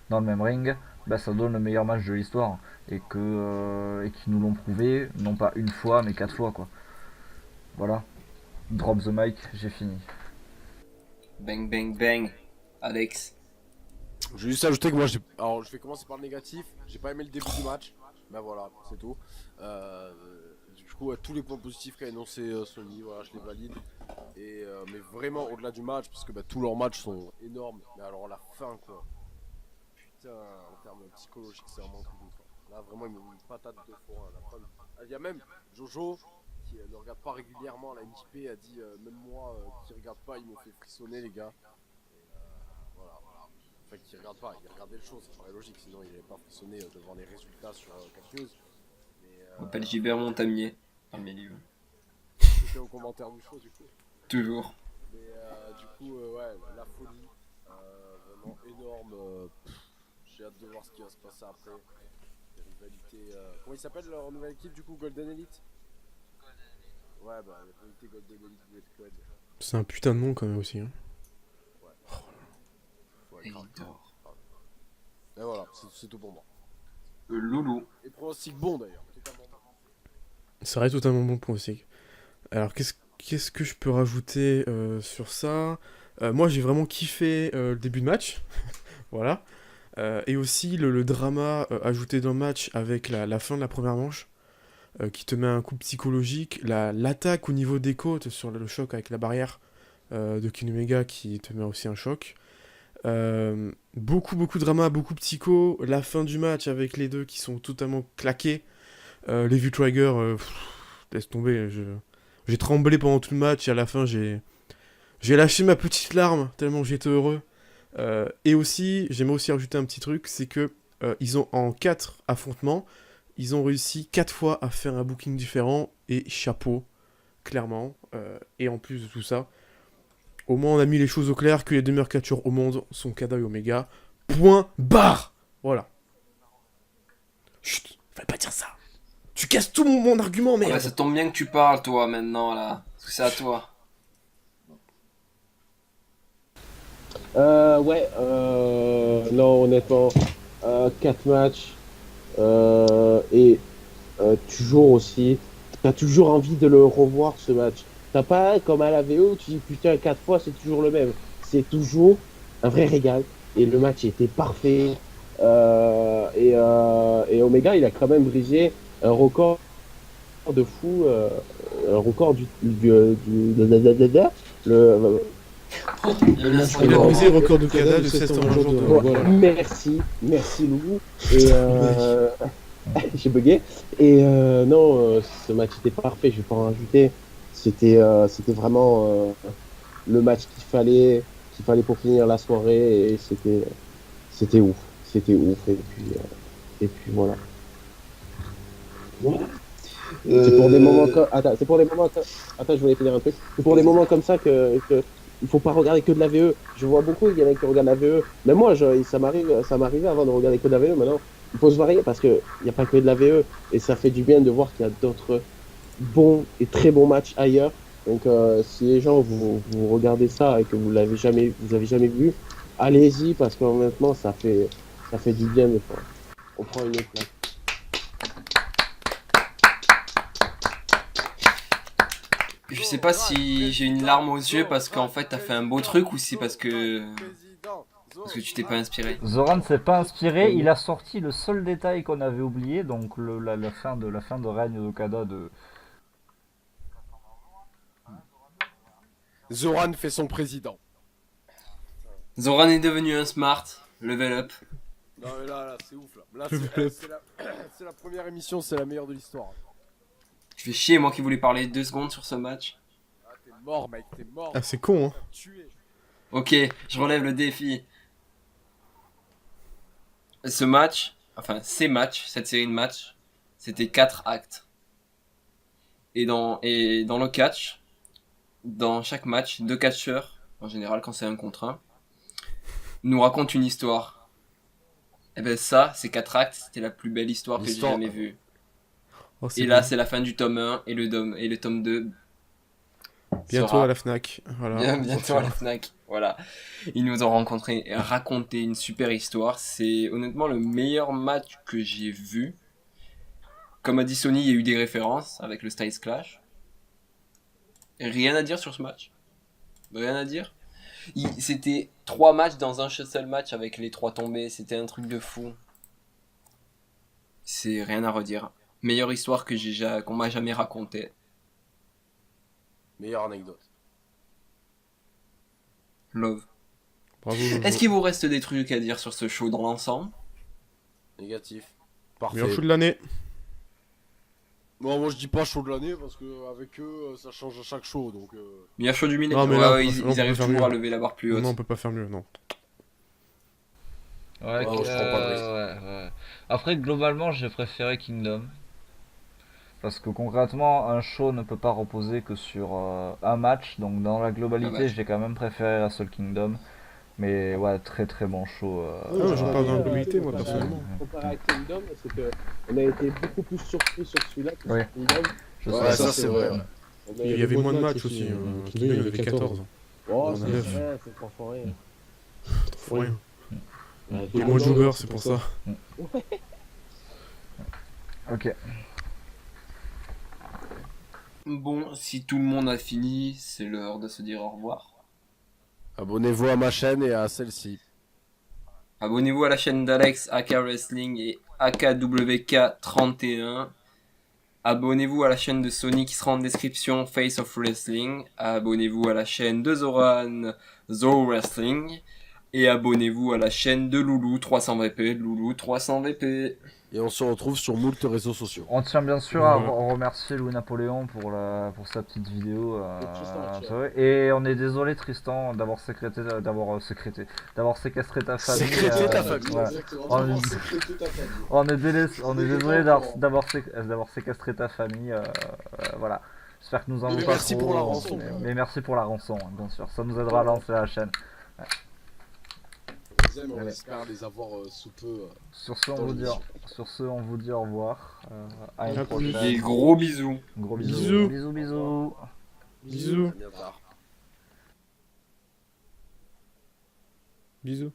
dans le même ring, bah ça donne le meilleur match de l'histoire. Et qu'ils nous l'ont prouvé, non pas une fois, mais 4 fois quoi. Voilà. Drop the mic, j'ai fini. Bang, bang, bang. Alex. Je vais juste ajouter que moi, alors je vais commencer par le négatif. J'ai pas aimé le début du match. Ben voilà, c'est tout. Du coup, tous les points positifs qu'a énoncé Sony, voilà, je les valide. Mais vraiment au-delà du match, parce que tous leurs matchs sont énormes. Mais alors la fin, quoi. Putain, en termes psychologiques, c'est vraiment un truc de fou. Là, vraiment, ils m'ont mis une patate de four. La fin. Il y a même Jojo qui ne regarde pas régulièrement la MJP, a dit même moi qui regarde pas, ils m'ont fait frissonner, les gars. Voilà. Enfin, qui regarde pas, il regardait le show, ça paraît logique, sinon il n'avait pas frissonné devant les résultats sur Capcuse. On appelle Gilbert Montagnier dans le milieu. C'était au commentaire du show, du coup. Toujours. Mais du coup, ouais, la folie, vraiment énorme. J'ai hâte de voir ce qui va se passer après. Les rivalités. Comment il s'appelle leur nouvelle équipe, du coup, Golden Elite? Ouais, la rivalité Golden Elite Great Squad. C'est un putain de nom quand même aussi. Hein. Ouais, grave. Et voilà, c'est tout pour moi. Loulou. Et pronostic bon d'ailleurs. Totalement bon. Ça reste totalement bon point aussi. Alors qu'est-ce que je peux rajouter sur ça moi j'ai vraiment kiffé le début de match. Voilà. Et aussi le drama ajouté dans le match avec la fin de la première manche. Qui te met un coup psychologique. L'attaque au niveau des côtes sur le choc avec la barrière de Kenny Omega qui te met aussi un choc. Beaucoup de drama, beaucoup de psycho. La fin du match avec les deux qui sont totalement claqués. Les vues Trigger, laisse tomber. J'ai tremblé pendant tout le match et à la fin j'ai lâché ma petite larme tellement j'étais heureux. Et aussi, j'aimerais aussi rajouter un petit truc, c'est que ils ont en 4 affrontements, ils ont réussi 4 fois à faire un booking différent et chapeau, clairement. Et en plus de tout ça, au moins on a mis les choses au clair que les deux meilleurs catcheurs au monde sont Kada et Omega. Point barre. Voilà. Chut, fallait pas dire ça. Tu casses tout mon argument, merde. Ouais, ça tombe bien que tu parles, toi, maintenant, là. Parce que c'est à toi. Non, honnêtement, 4 matchs, toujours aussi, t'as toujours envie de le revoir ce match. T'as pas comme à la VO, tu dis putain, 4 fois c'est toujours le même. C'est toujours un vrai régal. Et le match était parfait. Et Omega, il a quand même brisé un record de fou, un record le, Il a brisé le record de Kada de 16 temps jour. voilà. Merci Loulou. Et j'ai bugué. Et non, ce match était parfait, je vais pas en rajouter. C'était vraiment le match qu'il fallait pour finir la soirée et c'était ouf. C'était ouf et puis voilà. C'est pour des moments comme attends, je voulais te dire un truc. C'est pour des moments comme ça que il faut pas regarder que de la VE. Je vois beaucoup il y en a qui regardent la VE. Mais moi ça m'arrivait avant de regarder que de la VE. Maintenant, il faut se varier parce que il y a pas que de la VE et ça fait du bien de voir qu'il y a d'autres bons et très bons matchs ailleurs. Donc si les gens vous regardez ça et que vous avez jamais vu, allez-y parce que honnêtement ça fait du bien des fois. On prend une autre place. Je sais pas si j'ai une larme aux yeux parce qu'en fait t'as fait un beau truc ou si parce que tu t'es pas inspiré. Zoran s'est pas inspiré, il a sorti le seul détail qu'on avait oublié, donc la fin de règne d'Okada de... Zoran fait son président. Zoran est devenu un smart, level up. Non mais là c'est ouf là. C'est la première émission, c'est la meilleure de l'histoire. Je fais chier moi qui voulais parler 2 secondes sur ce match. Ah t'es mort mec, t'es mort. Ah c'est con hein. Tué. Ok, je relève le défi. Ce match, enfin ces matchs, cette série de matchs, c'était 4 actes. Et dans le catch, dans chaque match, 2 catcheurs, en général quand c'est 1 contre 1, nous racontent une histoire. Et ben ça, ces 4 actes, c'était la plus belle histoire que j'ai jamais vue. Oh, et là, c'est la fin du tome 1 et le tome 2. Bientôt à la Fnac. Voilà. Bientôt à la Fnac. Voilà. Ils nous ont raconté une super histoire. C'est honnêtement le meilleur match que j'ai vu. Comme a dit Sony, il y a eu des références avec le Styles Clash. Rien à dire sur ce match. Rien à dire. C'était 3 matchs dans un seul match avec les 3 tombés. C'était un truc de fou. C'est rien à redire. Meilleure histoire qu'on m'a jamais racontée. Meilleure anecdote. Love. Bravo, Jojo. Est-ce qu'il vous reste des trucs à dire sur ce show dans l'ensemble? Négatif. Parfait. Meilleur show de l'année. Bon, moi je dis pas show de l'année parce que avec eux ça change à chaque show donc. Meilleur show du millénaire. Non, mais là, Ouais, on ils peut arrivent faire toujours mieux. à lever la barre plus haute. Non, on peut pas faire mieux, non. Ouais, Oh, je prends pas de risque. ouais. Après, globalement, j'ai préféré Kingdom. Parce que concrètement, un show ne peut pas reposer que sur un match. Donc, dans la globalité, match. j'ai quand même préféré Wrestle Kingdom. Mais ouais, très très bon show. ouais, j'en parle dans la Ouais, globalité, moi, comparé- personnellement. Comparé à Kingdom, c'est que on a été beaucoup plus surpris sur celui-là que Ouais. sur Kingdom. Je Ouais, sais. ça c'est vrai. On a- Il y avait beaucoup moins de matchs matchs aussi. hein. Kingdom, il y en avait 14. Oh, On c'est a neuf. vrai, c'est franchement rien. Faut rien. Ouais, Il y a moins de joueurs, c'est pour ça. Ok. Bon, si tout le monde a fini, c'est l'heure de se dire au revoir. Abonnez-vous à ma chaîne et à celle-ci. Abonnez-vous à la chaîne d'Alex, AK Wrestling et AKWK31. Abonnez-vous à la chaîne de Sony qui sera en description, Face of Wrestling. Abonnez-vous à la chaîne de Zoran, Zo Wrestling. Et abonnez-vous à la chaîne de Loulou 300VP, Loulou 300VP. Et on se retrouve sur moult réseaux sociaux. On tient bien sûr à Ouais. remercier Louis Napoléon pour sa petite vidéo. Tristan, c'est vrai. Et on est désolé Tristan d'avoir séquestré ta famille. Sécrété ta famille. Ouais. Exactement. On, Vraiment, c'est tout à fait. on est désolé d'avoir séquestré ta famille. Voilà. J'espère que nous en Mais voulons pas merci trop, pour la rançon. mais merci pour la rançon, hein, bien sûr. Ça nous aidera à lancer la chaîne. On les aime, on Ouais. espère les avoir sous peu. Sur ce, Dans on vous dit au revoir. À une À plus. prochaine. Et gros bisous. Gros Bisous. bisous. Bisous. Bisous. À bientôt. Bisous.